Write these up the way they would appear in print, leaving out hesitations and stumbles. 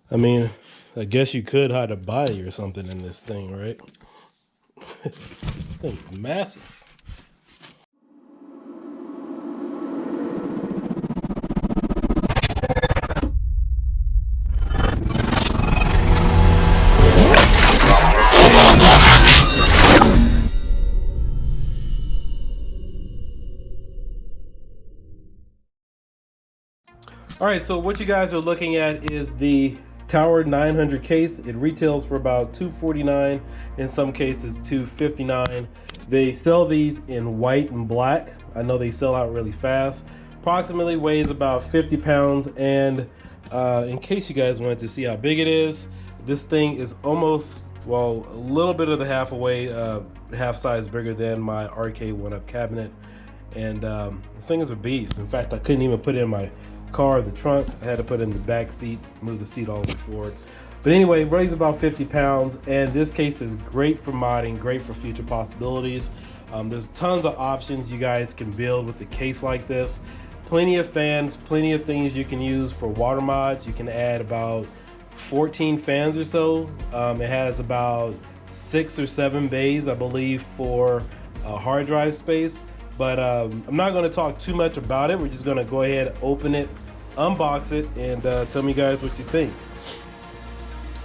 I mean, I guess you could hide a body or something in this thing, right? This thing's massive. All right, so what you guys are looking at is the Tower 900 case. It retails for about $249, in some cases $259. They sell these in white and black. I know they sell out really fast. Approximately weighs about 50 pounds, and in case you guys wanted to see how big it is, this thing is almost, well, a little bit of the half size bigger than my arcade one-up cabinet. And this thing is a beast. In fact, I couldn't even put it in my car, the trunk. I had to put it in the back seat, move the seat all the way forward. But anyway, it weighs about 50 pounds, and this case is great for modding, great for future possibilities. There's tons of options you guys can build with a case like this. Plenty of fans, plenty of things you can use for water mods. You can add about 14 fans or so. It has about 6 or 7 bays, I believe, for hard drive space. But I'm not going to talk too much about it. We're just going to go ahead, open it, unbox it, and tell me guys what you think.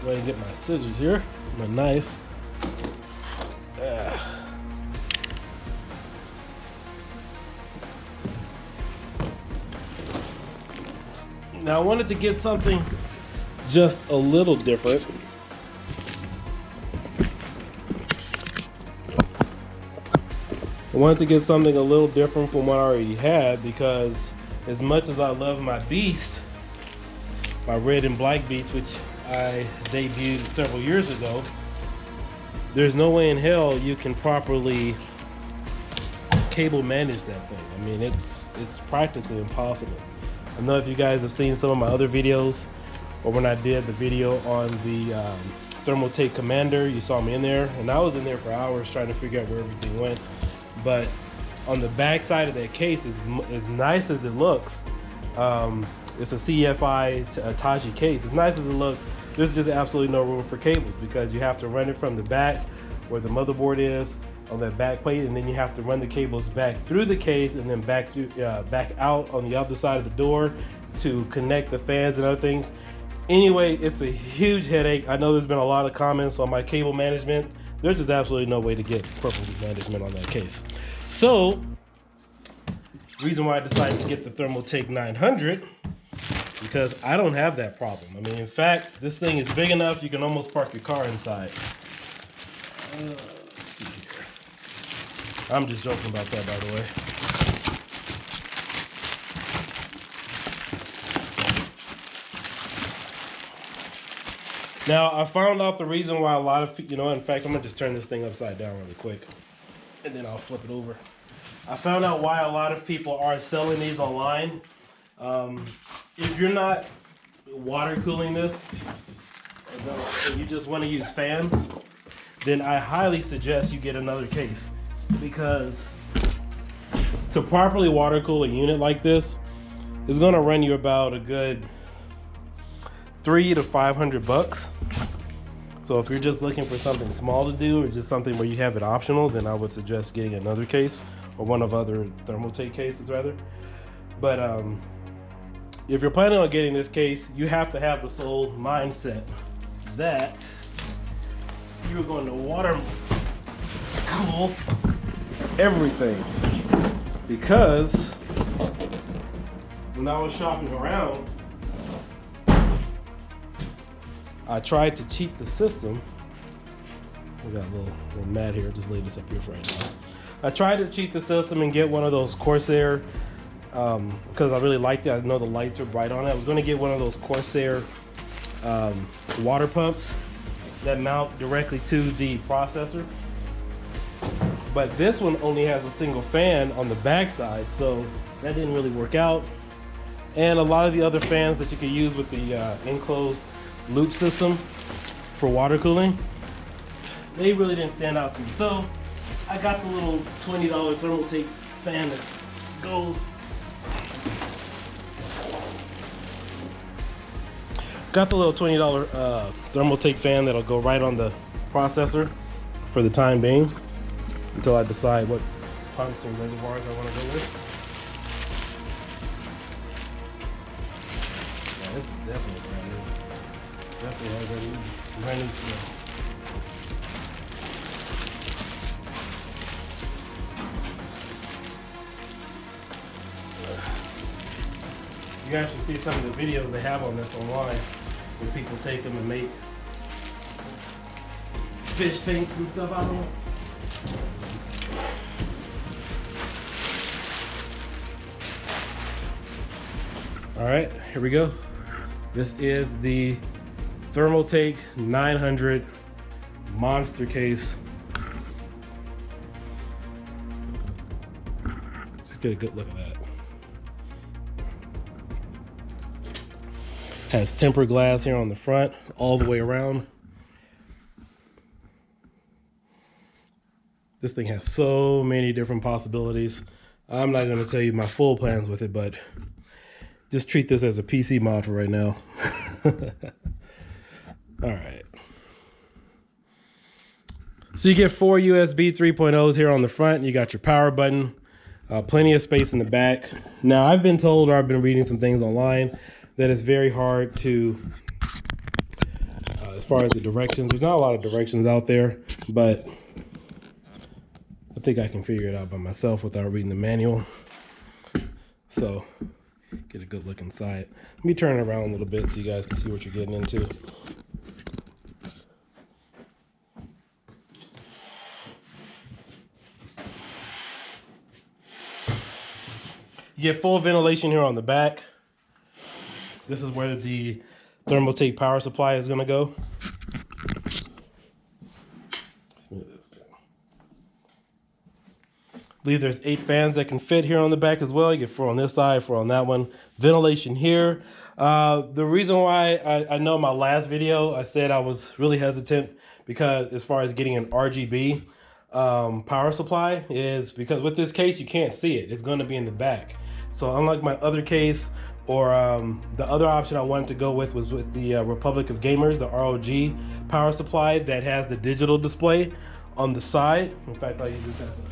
Go ahead and get my scissors here, my knife. Now I wanted to get something just a little different. I wanted to get something a little different from what I already had, because as much as I love my beast, my red and black beast, which I debuted several years ago, there's no way in hell you can properly cable manage that thing. I mean, it's practically impossible. I don't know if you guys have seen some of my other videos, or when I did the video on the Thermaltake Commander, you saw me in there, and I was in there for hours trying to figure out where everything went. But on the back side of that case, as nice as it looks, it's a CFI Taji case. As nice as it looks, there's just absolutely no room for cables, because you have to run it from the back where the motherboard is on that back plate, and then you have to run the cables back through the case and then back out on the other side of the door to connect the fans and other things. Anyway, it's a huge headache. I know there's been a lot of comments on my cable management. There's just absolutely no way to get perfect management on that case. So, reason why I decided to get the Thermaltake 900, because I don't have that problem. I mean, in fact, this thing is big enough you can almost park your car inside. Let's see here. I'm just joking about that, by the way. Now, I found out the reason why a lot of people, in fact, I'm gonna just turn this thing upside down really quick, and then I'll flip it over. I found out why a lot of people are selling these online. If you're not water cooling this, and you just want to use fans, then I highly suggest you get another case, because to properly water cool a unit like this is going to run you about a good $300 to $500. So if you're just looking for something small to do, or just something where you have it optional, then I would suggest getting another case, or one of other Thermaltake cases rather. But if you're planning on getting this case, you have to have the sole mindset that you're going to water cool everything. Because when I was shopping around, I tried to cheat the system. We got a little mad here. Just lay this up here for right now. I tried to cheat the system and get one of those Corsair, because I really liked it. I know the lights are bright on it. I was going to get one of those Corsair water pumps that mount directly to the processor. But this one only has a single fan on the back side, so that didn't really work out. And a lot of the other fans that you could use with the enclosed loop system for water cooling, they really didn't stand out to me. So I got the little $20 Thermaltake fan that goes Got the little $20 Thermaltake fan that'll go right on the processor for the time being until I decide what pumps and reservoirs I want to go with. Yeah, this is definitely brand new. Definitely has a brand new smell. You guys should see some of the videos they have on this online where people take them and make fish tanks and stuff out of them. All right, here we go. This is the Thermaltake 900 monster case. Just get a good look at that. Has tempered glass here on the front, all the way around. This thing has so many different possibilities. I'm not going to tell you my full plans with it, but just treat this as a PC mod for right now. All right. So you get 4 USB 3.0s here on the front. You got your power button, plenty of space in the back. Now, I've been told, or I've been reading some things online, that it's very hard to, as far as the directions, there's not a lot of directions out there, but I think I can figure it out by myself without reading the manual. So get a good look inside. Let me turn it around a little bit so you guys can see what you're getting into. You get full ventilation here on the back. This is where the Thermaltake power supply is going to go. I believe there's 8 fans that can fit here on the back as well. You get 4 on this side, 4 on that one. Ventilation here. The reason why I know my last video I said I was really hesitant because as far as getting an RGB power supply is because with this case you can't see it. It's going to be in the back. So unlike my other case, or the other option I wanted to go with was with the Republic of Gamers, the ROG power supply that has the digital display on the side. In fact, I'll use this as a,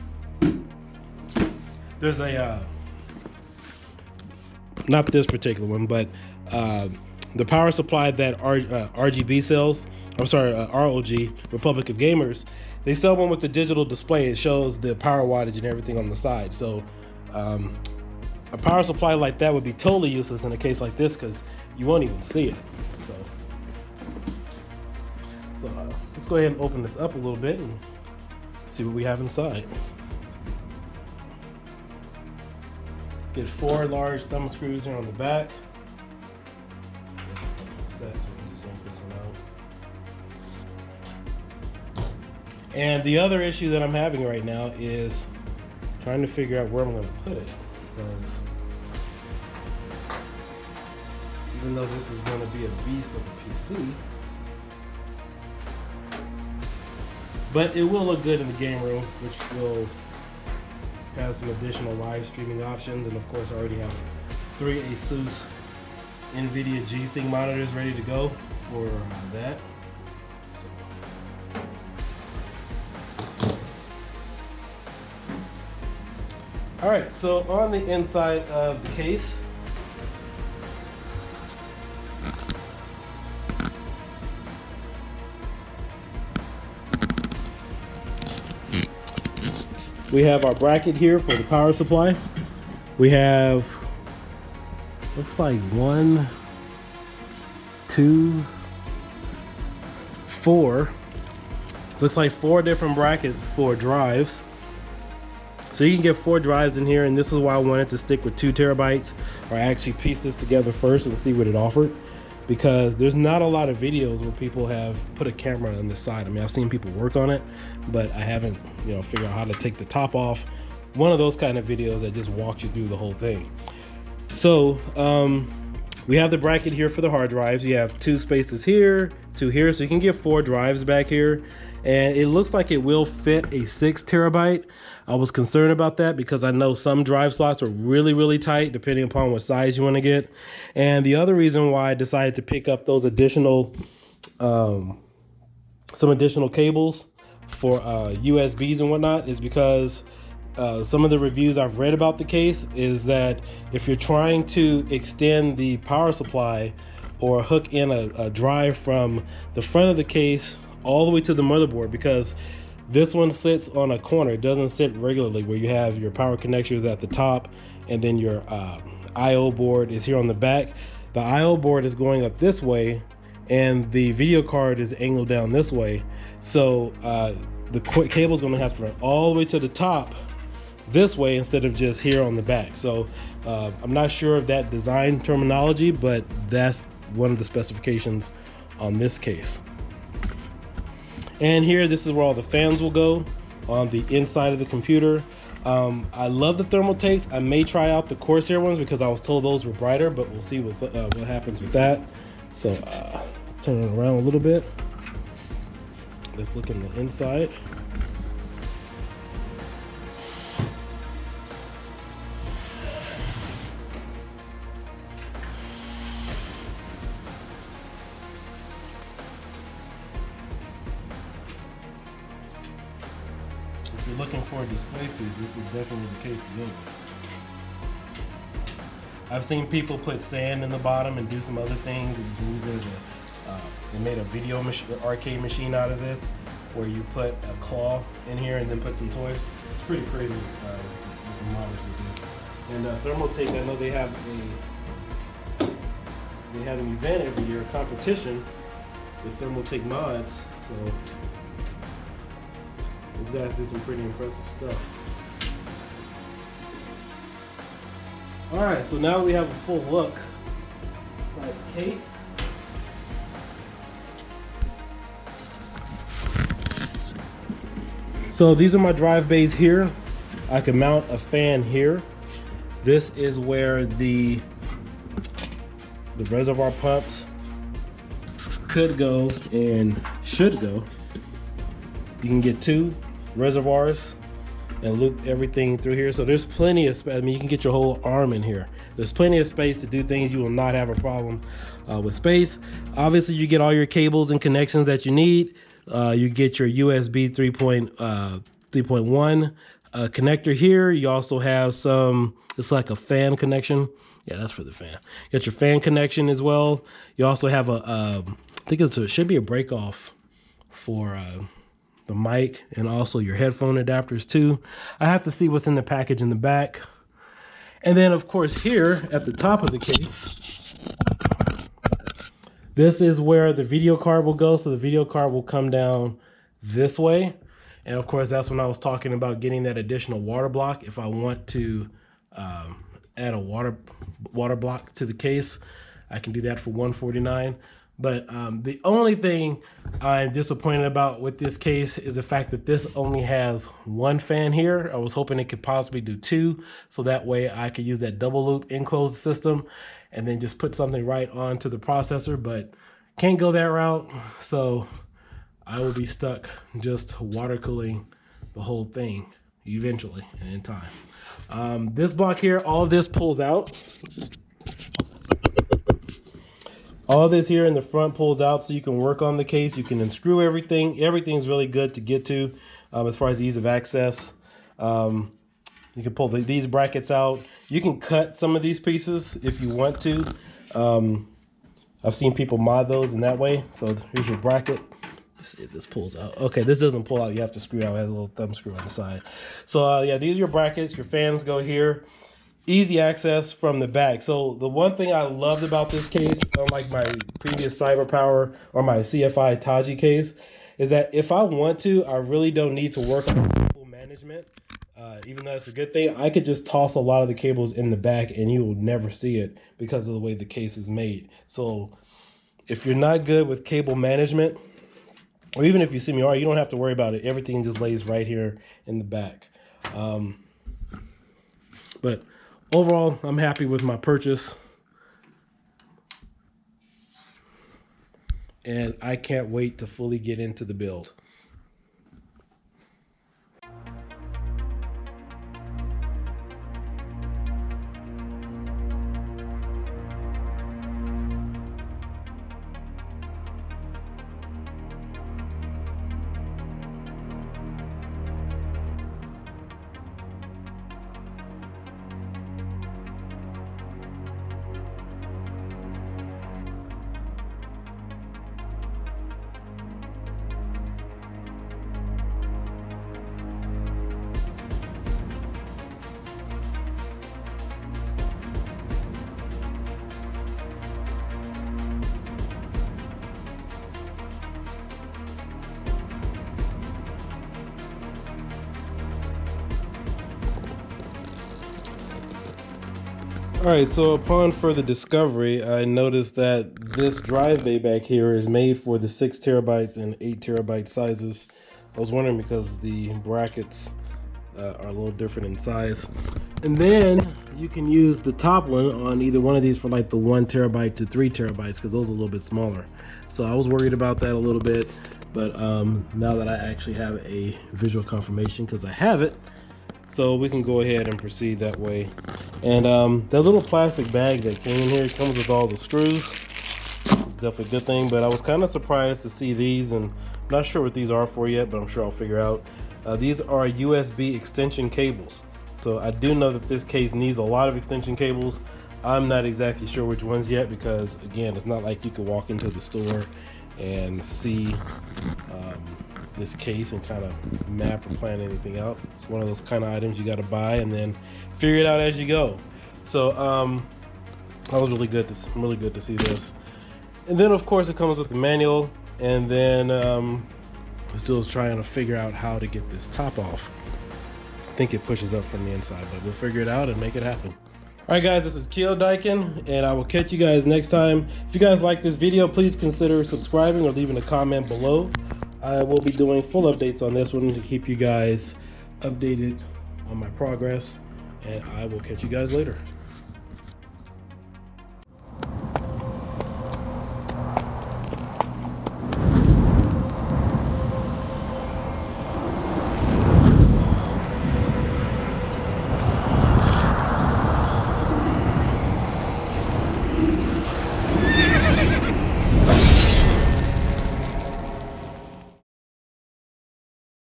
there's a, not this particular one, but the power supply that RGB sells, I'm sorry, ROG, Republic of Gamers, they sell one with the digital display. It shows the power wattage and everything on the side. So a power supply like that would be totally useless in a case like this because you won't even see it. So let's go ahead and open this up a little bit and see what we have inside. Get 4 large thumb screws here on the back. Set, so we can just yank this one out. And the other issue that I'm having right now is trying to figure out where I'm going to put it. Because even though this is going to be a beast of a PC, but it will look good in the game room, which will have some additional live streaming options. And of course I already have 3 Asus NVIDIA G-Sync monitors ready to go for that. All right, so on the inside of the case, we have our bracket here for the power supply. We have, looks like 1, 2, 4. Looks like 4 different brackets for drives. So you can get 4 drives in here, and this is why I wanted to stick with 2 terabytes, or actually piece this together first and see what it offered, because there's not a lot of videos where people have put a camera on this side. I mean, I've seen people work on it, but I haven't, figured out how to take the top off. One of those kind of videos that just walks you through the whole thing. So we have the bracket here for the hard drives. You have 2 spaces here, 2 here, so you can get 4 drives back here. and it looks like it will fit a 6 terabyte. I was concerned about that because I know some drive slots are really tight depending upon what size you want to get. And the other reason why I decided to pick up those additional some additional cables for USBs and whatnot is because some of the reviews I've read about the case is that if you're trying to extend the power supply or hook in a drive from the front of the case all the way to the motherboard, because this one sits on a corner, it doesn't sit regularly where you have your power connectors at the top and then your IO board is here on the back. The IO board is going up this way and the video card is angled down this way. So the cable is going to have to run all the way to the top this way instead of just here on the back. So I'm not sure of that design terminology, but that's one of the specifications on this case. And here, this is where all the fans will go on the inside of the computer. I love the Thermaltakes. I may try out the Corsair ones because I was told those were brighter, but we'll see what happens with that. So turn it around a little bit. Let's look in the inside. If you're looking for a display piece, this is definitely the case to go with. I've seen people put sand in the bottom and do some other things and use it as they made a video arcade machine out of this, where you put a claw in here and then put some toys. It's pretty crazy what the models will do. And Thermaltake, I know they have an event every year, a competition with Thermaltake mods. So these guys do some pretty impressive stuff. All right, so now we have a full look inside the case. So these are my drive bays here. I can mount a fan here. This is where the reservoir pumps could go and should go. You can get 2 reservoirs and loop everything through here. So there's plenty of space. I mean, you can get your whole arm in here. There's plenty of space to do things. You will not have a problem with space. Obviously, you get all your cables and connections that you need. You get your USB 3.1 connector here. You also have some, it's like a fan connection. Yeah, that's for the fan. You got your fan connection as well. You also have I think it should be a break off for the mic, and also your headphone adapters too. I have to see what's in the package in the back. And then of course here at the top of the case, this is where the video card will go. So the video card will come down this way. And of course, that's when I was talking about getting that additional water block. If I want to add a water block to the case, I can do that for $149. But the only thing I'm disappointed about with this case is the fact that this only has 1 fan here. I was hoping it could possibly do 2, so that way I could use that double loop enclosed system and then just put something right onto the processor, but can't go that route. So I will be stuck just water cooling the whole thing eventually and in time. This block here, all of this pulls out. All this here in the front pulls out so you can work on the case. You can unscrew everything. Everything's really good to get to as far as ease of access. You can pull these brackets out. You can cut some of these pieces if you want to. I've seen people mod those in that way. So here's your bracket. Let's see if this pulls out. Okay, this doesn't pull out. You have to screw out. It has a little thumb screw on the side. So yeah, these are your brackets. Your fans go here. Easy access from the back. So the one thing I loved about this case, unlike my previous CyberPower or my CFI Taji case, is that if I want to, I really don't need to work on cable management. Even though it's a good thing, I could just toss a lot of the cables in the back and you will never see it because of the way the case is made. So if you're not good with cable management, or even if you see me, you don't have to worry about it. Everything just lays right here in the back. But overall, I'm happy with my purchase. And I can't wait to fully get into the build. Alright, so upon further discovery, I noticed that this drive bay back here is made for the 6 terabytes and 8 terabyte sizes. I was wondering because the brackets are a little different in size. And then you can use the top one on either one of these for like the 1 terabyte to 3 terabytes because those are a little bit smaller. So I was worried about that a little bit, but now that I actually have a visual confirmation, because I have it, so we can go ahead and proceed that way. And that little plastic bag that came in here comes with all the screws. It's definitely a good thing, but I was kind of surprised to see these, and I'm not sure what these are for yet, but I'm sure I'll figure out. These are USB extension cables. So I do know that this case needs a lot of extension cables. I'm not exactly sure which ones yet because, again, it's not like you could walk into the store and see this case and kind of map or plan anything out. It's one of those kind of items you got to buy and then figure it out as you go. So that was really good to see this. And then of course it comes with the manual, and then still trying to figure out how to get this top off. I think it pushes up from the inside, but we'll figure it out and make it happen. Alright guys, this is Kiodiekin, and I will catch you guys next time. If you guys like this video, please consider subscribing or leaving a comment below. I will be doing full updates on this one to keep you guys updated on my progress, and I will catch you guys later.